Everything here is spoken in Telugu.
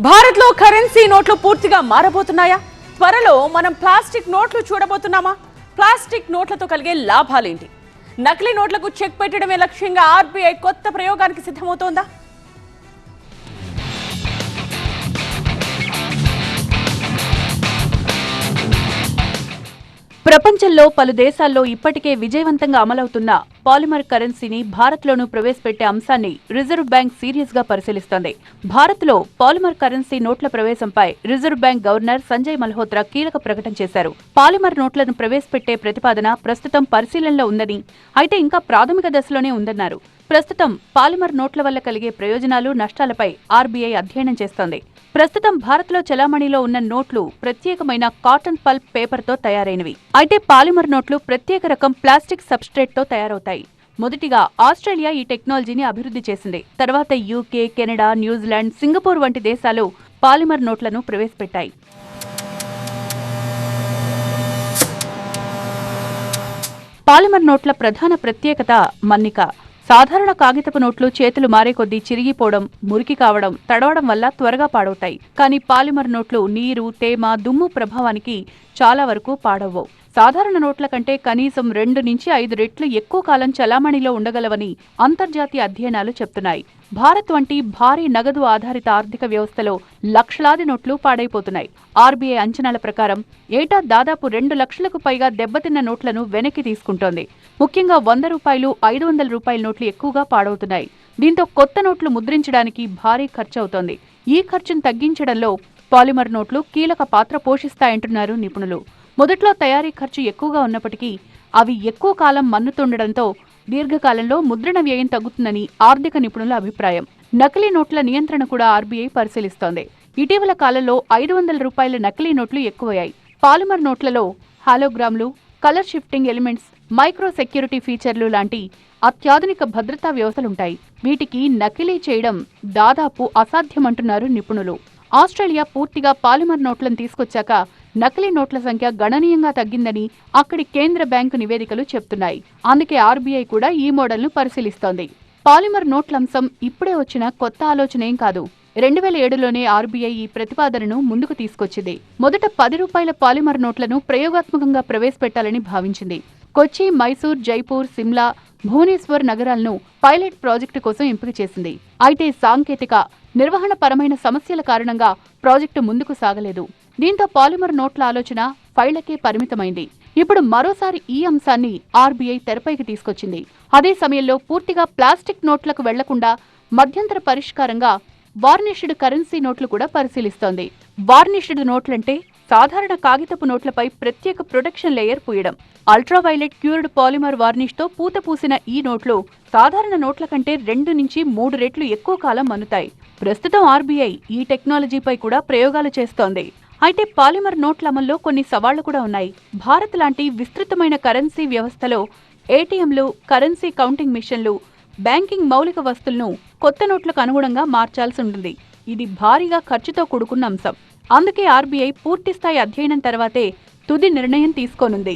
భారత్లో కరెన్సీ నోట్లు పూర్తిగా మారబోతున్నాయా? త్వరలో మనం ప్లాస్టిక్ నోట్లు చూడబోతున్నామా? ప్లాస్టిక్ నోట్లతో కలిగే లాభాలేంటి? నకిలీ నోట్లకు చెక్ పెట్టడమే లక్ష్యంగా ఆర్బీఐ కొత్త ప్రయోగానికి సిద్ధమవుతోందా? ప్రపంచంలో పలు దేశాల్లో ఇప్పటికే విజయవంతంగా అమలవుతున్న పాలిమర్ కరెన్సీని భారత్లోనూ ప్రవేశపెట్టే అంశాన్ని రిజర్వ్ బ్యాంక్ సీరియస్ గా పరిశీలిస్తోంది. భారత్లో పాలిమర్ కరెన్సీ నోట్ల ప్రవేశంపై reserve bank governor Sanjay Malhotra కీలక ప్రకటన చేశారు. పాలిమర్ నోట్లను ప్రవేశపెట్టే ప్రతిపాదన ప్రస్తుతం పరిశీలనలో ఉందని, అయితే ఇంకా ప్రాథమిక దశలోనే ఉందన్నారు. ప్రస్తుతం పాలిమర్ నోట్ల వల్ల కలిగే ప్రయోజనాలు, నష్టాలపై ఆర్బీఐ అధ్యయనం చేస్తోంది. ప్రస్తుతం భారత్లో చలామణిలో ఉన్న నోట్లు ప్రత్యేకమైన కాటన్ పల్ప్ పేపర్తో తయారైనవి. అయితే పాలిమర్ నోట్లు ప్రత్యేక రకం ప్లాస్టిక్ సబ్స్ట్రేట్తో తయారవుతాయి. మొదటిగా ఆస్ట్రేలియా ఈ టెక్నాలజీని అభివృద్ధి చేసింది. తర్వాత యూకే, కెనడా, న్యూజిలాండ్, సింగపూర్ వంటి దేశాలు పాలిమర్ నోట్లను ప్రవేశపెట్టాయి. పాలిమర్ నోట్ల ప్రధాన ప్రత్యేకత మన్నిక. సాధారణ కాగితపు నోట్లు చేతులు మారే కొద్దీ చిరిగిపోవడం, మురికి కావడం, తడవడం వల్ల త్వరగా పాడవుతాయి. కానీ పాలిమర్ నోట్లు నీరు, తేమ, దుమ్ము ప్రభావానికి చాలా వరకు పాడవు. సాధారణ నోట్ల కంటే కనీసం 2 నుంచి 5 రెట్లు ఎక్కువ కాలం చలామణిలో ఉండగలవని అంతర్జాతీయ అధ్యయనాలు చెప్తున్నాయి. భారత్ వంటి భారీ నగదు ఆధారిత ఆర్థిక వ్యవస్థలో లక్షలాది నోట్లు పాడైపోతున్నాయి. ఆర్బీఐ అంచనాల ప్రకారం ఏటా దాదాపు 2 లక్షలకు పైగా దెబ్బతిన్న నోట్లను వెనక్కి తీసుకుంటోంది. ముఖ్యంగా 100 రూపాయలు, 500 రూపాయల నోట్లు ఎక్కువగా పాడవుతున్నాయి. దీంతో కొత్త నోట్లు ముద్రించడానికి భారీ ఖర్చవుతోంది. ఈ ఖర్చును తగ్గించడంలో పాలిమర్ నోట్లు కీలక పాత్ర పోషిస్తాయంటున్నారు నిపుణులు. మొదట్లో తయారీ ఖర్చు ఎక్కువగా ఉన్నప్పటికీ అవి ఎక్కువ కాలం మన్నుతుండటంతో దీర్ఘకాలంలో ముద్రణ వ్యయం తగ్గుతుందని ఆర్థిక నిపుణుల అభిప్రాయం. నకిలీ నోట్ల నియంత్రణ కూడా ఆర్బీఐ పరిశీలిస్తోంది. ఇటీవల కాలంలో 500 రూపాయల నకిలీ నోట్లు ఎక్కువయ్యాయి. పాలిమర్ నోట్లలో హాలోగ్రామ్లు, colour shifting elements, micro security ఫీచర్లు లాంటి అత్యాధునిక భద్రతా వ్యవస్థలుంటాయి. వీటికి నకిలీ చేయడం దాదాపు అసాధ్యమంటున్నారు నిపుణులు. ఆస్ట్రేలియా పూర్తిగా పాలిమర్ నోట్లను తీసుకొచ్చాక నకిలీ నోట్ల సంఖ్య గణనీయంగా తగ్గిందని అక్కడి కేంద్ర బ్యాంకు నివేదికలు చెప్తున్నాయి. అందుకే ఆర్బీఐ కూడా ఈ మోడల్ను పరిశీలిస్తోంది. పాలిమర్ నోట్లంశం ఇప్పుడే వచ్చిన కొత్త ఆలోచనేం కాదు. 2007లోనే ఆర్బీఐ ఈ ప్రతిపాదనను ముందుకు తీసుకొచ్చింది. మొదట 10 రూపాయల పాలిమర్ నోట్లను ప్రయోగాత్మకంగా ప్రవేశపెట్టాలని భావించింది. కొచ్చి, మైసూర్, జైపూర్, సిమ్లా, భువనేశ్వర్ నగరాలను పైలట్ ప్రాజెక్టు కోసం ఎంపిక చేసింది. అయితే సాంకేతిక, నిర్వహణ పరమైన సమస్యల కారణంగా ప్రాజెక్టు ముందుకు సాగలేదు. దీంతో పాలిమర్ నోట్ల ఆలోచన ఫైళ్లకే పరిమితమైంది. ఇప్పుడు మరోసారి ఈ అంశాన్ని ఆర్బీఐ తెరపైకి తీసుకొచ్చింది. అదే సమయంలో పూర్తిగా ప్లాస్టిక్ నోట్లకు వెళ్లకుండా మధ్యంతర పరిష్కారంగా వార్నిష్డ్ కరెన్సీ నోట్లు కూడా పరిశీలిస్తోంది. వార్నిష్డ్ నోట్లంటే సాధారణ కాగితపు నోట్లపై ప్రత్యేక ప్రొటెక్షన్ లేయర్ పూయడం. అల్ట్రావైలెట్ క్యూర్డ్ పాలిమర్ వార్నిష్తో పూత పూసిన ఈ నోట్లు సాధారణ నోట్ల కంటే 2 నుంచి 3 రెట్లు ఎక్కువ కాలం మన్నుతాయి. ప్రస్తుతం ఆర్బీఐ ఈ టెక్నాలజీపై కూడా ప్రయోగాలు చేస్తోంది. అయితే పాలిమర్ నోట్ల అమల్లో కొన్ని సవాళ్లు కూడా ఉన్నాయి. భారత్ లాంటి విస్తృతమైన కరెన్సీ వ్యవస్థలో ఏటీఎంలు, కరెన్సీ కౌంటింగ్ మిషన్లు, బ్యాంకింగ్ మౌలిక వస్తువులను కొత్త నోట్లకు అనుగుణంగా మార్చాల్సి ఉంటుంది. ఇది భారీగా ఖర్చుతో కూడుకున్న అంశం. అందుకే ఆర్బీఐ పూర్తిస్థాయి అధ్యయనం తర్వాతే తుది నిర్ణయం తీసుకోనుంది.